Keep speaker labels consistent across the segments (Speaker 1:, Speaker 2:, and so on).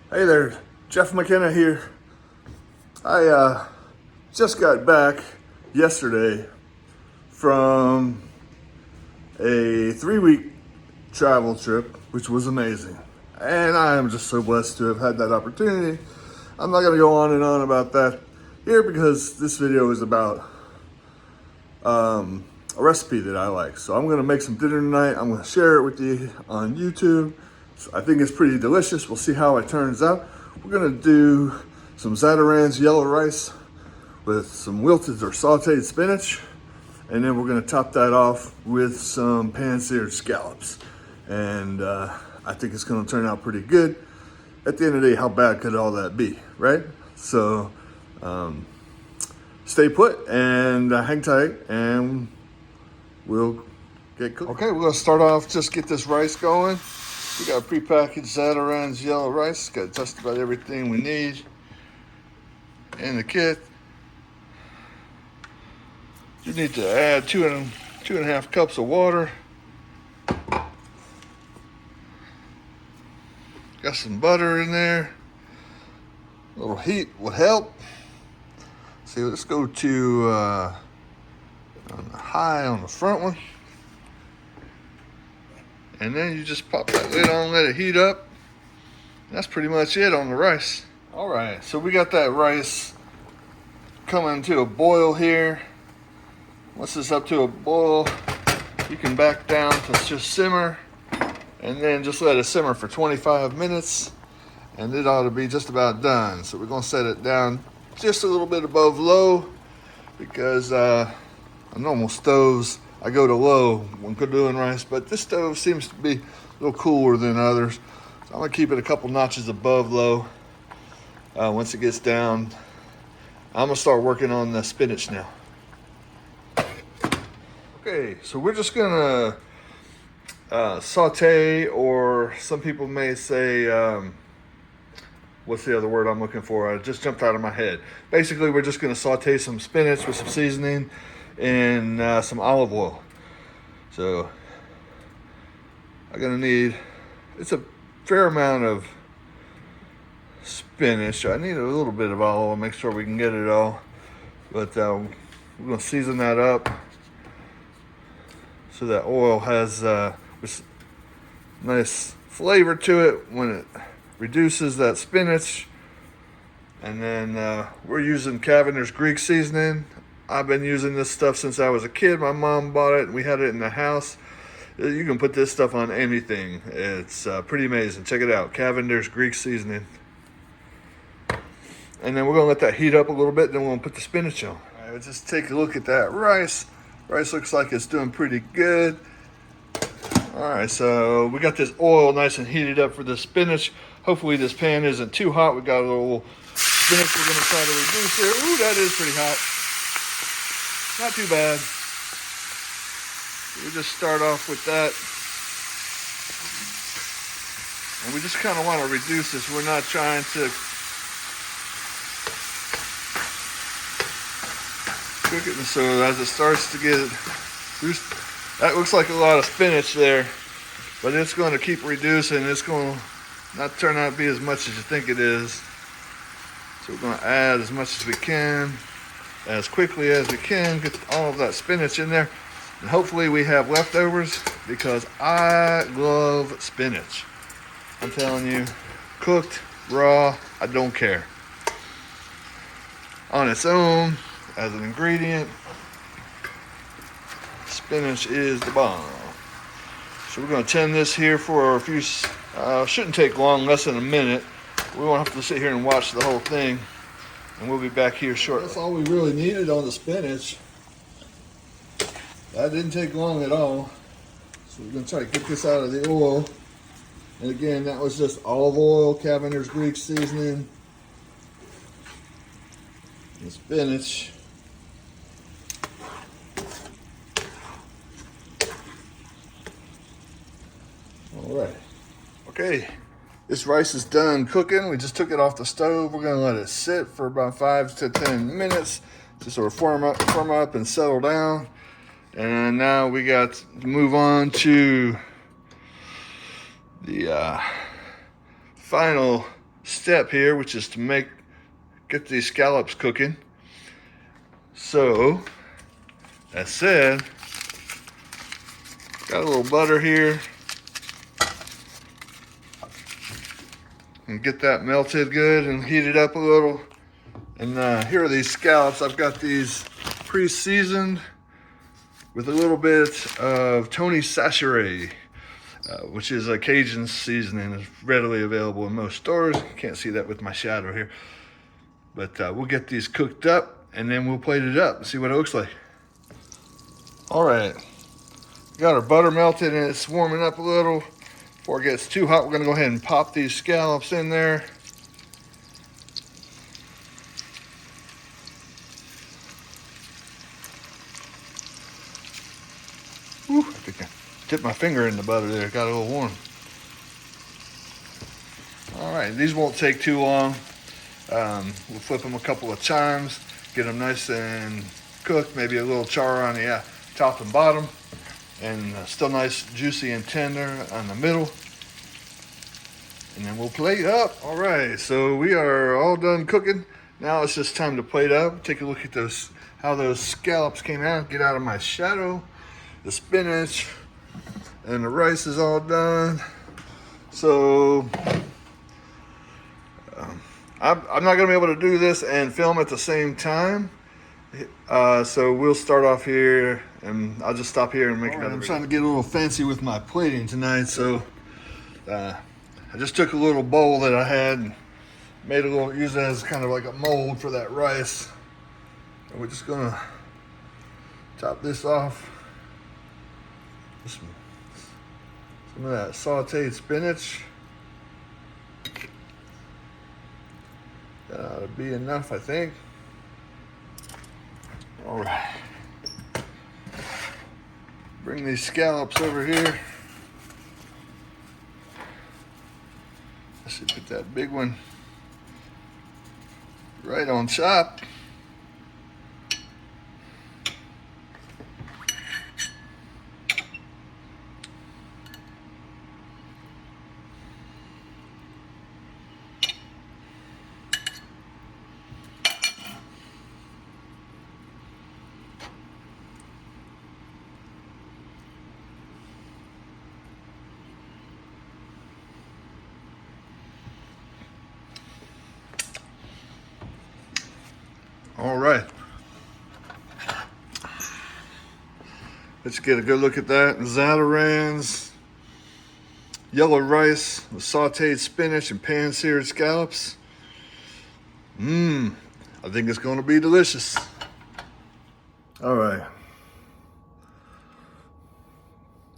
Speaker 1: Hey there, Jeff McKenna here. I just got back yesterday from a 3-week travel trip, which was amazing. And I am just so blessed to have had that opportunity. I'm not gonna go on and on about that here because this video is about a recipe that I like. So I'm gonna make some dinner tonight. I'm gonna share it with you on YouTube. So I think it's pretty delicious. We'll see how it turns out. We're gonna do some Zatarain's yellow rice with some wilted or sauteed spinach. And then we're gonna top that off with some pan-seared scallops. And I think it's gonna turn out pretty good. At the end of the day, how bad could all that be, right? So stay put and hang tight and we'll get cooking. Okay, we're gonna start off, just get this rice going. We got prepackaged Zatarain's yellow rice. Got just about everything we need in the kit. You need to add two and a half cups of water. Got some butter in there. A little heat would help. See, let's go to on the high on the front one. And then you just pop that lid on, let it heat up. That's pretty much it on the rice. All right, so we got that rice coming to a boil here. Once it's up to a boil, you can back down to just simmer and then just let it simmer for 25 minutes and it ought to be just about done. So we're gonna set it down just a little bit above low because on normal stoves, I go to low when doing rice, but this stove seems to be a little cooler than others. So I'm gonna keep it a couple notches above low. Once it gets down, I'm gonna start working on the spinach now. Okay, so we're just gonna saute, or some people may say, what's the other word I'm looking for? It just jumped out of my head. Basically, we're just gonna saute some spinach with some seasoning and some olive oil. So I'm gonna need, it's a fair amount of spinach. I need a little bit of olive oil, make sure we can get it all. But we're gonna season that up so that oil has nice flavor to it when it reduces that spinach. And then we're using Cavender's Greek seasoning. I've been using this stuff since I was a kid. My mom bought it and we had it in the house. You can put this stuff on anything. It's pretty amazing. Check it out, Cavender's Greek seasoning. And then we're gonna let that heat up a little bit, then we're gonna put the spinach on. All right, just take a look at that rice. Rice looks like it's doing pretty good. All right, so we got this oil nice and heated up for the spinach. Hopefully this pan isn't too hot. We got a little spinach we're gonna try to reduce here. Ooh, that is pretty hot. Not too bad. We just start off with that. And we just kind of want to reduce this. We're not trying to cook it. And so as it starts to get, that looks like a lot of spinach there, but it's going to keep reducing. It's going to not turn out to be as much as you think it is. So we're going to add as much as we can, as quickly as we can, get all of that spinach in there. And hopefully we have leftovers because I love spinach. I'm telling you, cooked, raw, I don't care. On its own, as an ingredient, spinach is the bomb. So we're gonna tend this here for a few, shouldn't take long, less than a minute. We won't have to sit here and watch the whole thing. And we'll be back here shortly. That's all we really needed on the spinach. That didn't take long at all. So we're gonna try to get this out of the oil. And again, that was just olive oil, Cavender's Greek seasoning, and spinach. All right. Okay. This rice is done cooking. We just took it off the stove. We're gonna let it sit for about 5 to 10 minutes to sort of firm up and settle down. And now we got to move on to the final step here, which is to get these scallops cooking. So, that said, got a little butter here. And get that melted good and heat it up a little. And here are these scallops. I've got these pre-seasoned with a little bit of Tony Chachere's, which is a Cajun seasoning. It's readily available in most stores. You can't see that with my shadow here. But we'll get these cooked up and then we'll plate it up and see what it looks like. All right, got our butter melted and it's warming up a little. Before it gets too hot, we're gonna go ahead and pop these scallops in there. Whew, I think I dipped my finger in the butter there, got a little warm. All right, these won't take too long. We'll flip them a couple of times, get them nice and cooked, maybe a little char on the top and bottom, and still nice, juicy and tender on the middle. And then we'll plate up. All right, so we are all done cooking. Now it's just time to plate up. Take a look at how those scallops came out. Get out of my shadow. The spinach and the rice is all done. So I'm not gonna be able to do this and film at the same time. So we'll start off here and I'll just stop here and make another. I'm trying to get a little fancy with my plating tonight. So I just took a little bowl that I had and used it as kind of like a mold for that rice. And we're just gonna top this off. Some of that sauteed spinach. That ought to be enough, I think. All right. Bring these scallops over here. I should put that big one right on top. All right, let's get a good look at that. Zatarain's, yellow rice with sauteed spinach and pan-seared scallops. I think it's gonna be delicious. All right,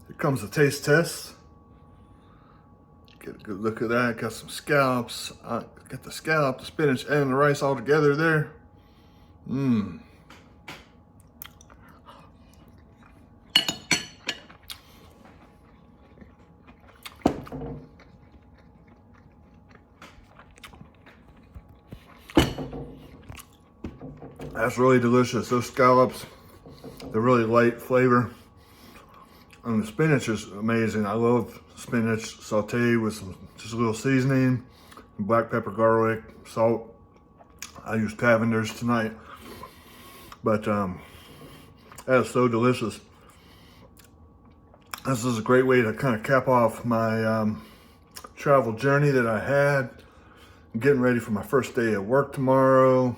Speaker 1: here comes the taste test. Get a good look at that. Got some scallops. Got the scallop, the spinach, and the rice all together there. That's really delicious. Those scallops, they're really light flavor. And the spinach is amazing. I love spinach sauteed with just a little seasoning, black pepper, garlic, salt. I used Cavender's tonight. But that is so delicious. This is a great way to kind of cap off my travel journey that I had. I'm getting ready for my first day at work tomorrow.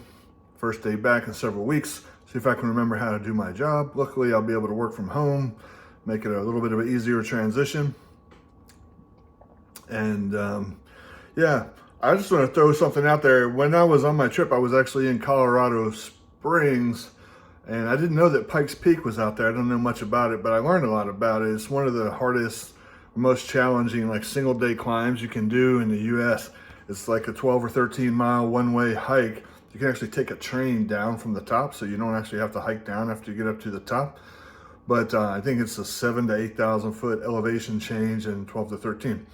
Speaker 1: First day back in several weeks. See if I can remember how to do my job. Luckily, I'll be able to work from home, make it a little bit of an easier transition. And yeah, I just want to throw something out there. When I was on my trip, I was actually in Colorado Springs, and I didn't know that Pikes Peak was out there. I don't know much about it, but I learned a lot about it. It's one of the hardest, most challenging, like single day climbs you can do in the US. It's like a 12 or 13 mile one-way hike. You can actually take a train down from the top, so you don't actually have to hike down after you get up to the top. But I think it's a 7,000 to 8,000 foot elevation change in 12 to 13.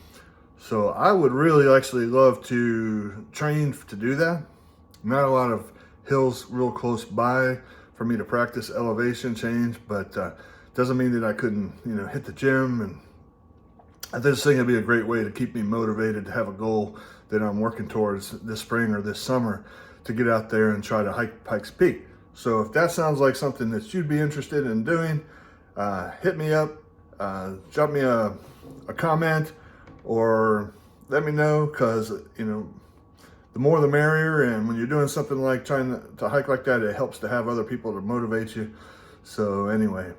Speaker 1: So I would really actually love to train to do that. Not a lot of hills real close by for me to practice elevation change, but doesn't mean that I couldn't, hit the gym. And I just think it'd be a great way to keep me motivated, to have a goal that I'm working towards this spring or this summer to get out there and try to hike Pikes Peak. So if that sounds like something that you'd be interested in doing, hit me up, drop me a comment, or let me know, because you know, the more the merrier, and when you're doing something like trying to hike like that, it helps to have other people to motivate you. So anyway,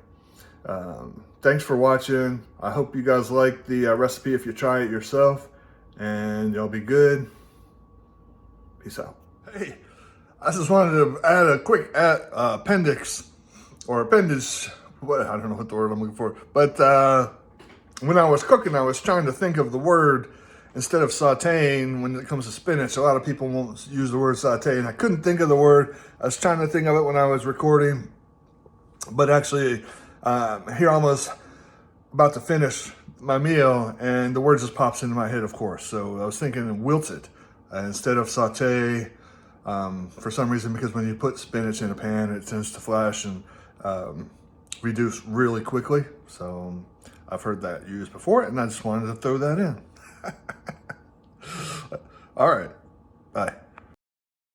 Speaker 1: thanks for watching. I hope you guys like the recipe if you try it yourself, and y'all be good. Peace out. Hey, I just wanted to add a quick appendix, or appendage, what, I don't know what the word I'm looking for, but when I was cooking, I was trying to think of the word instead of sauteing when it comes to spinach. A lot of people won't use the word saute, and I couldn't think of the word. I was trying to think of it when I was recording, but actually here almost about to finish my meal, and the word just pops into my head, of course. So I was thinking wilted instead of saute, for some reason, because when you put spinach in a pan, it tends to flash and reduce really quickly. So I've heard that used before, and I just wanted to throw that in. All right, bye.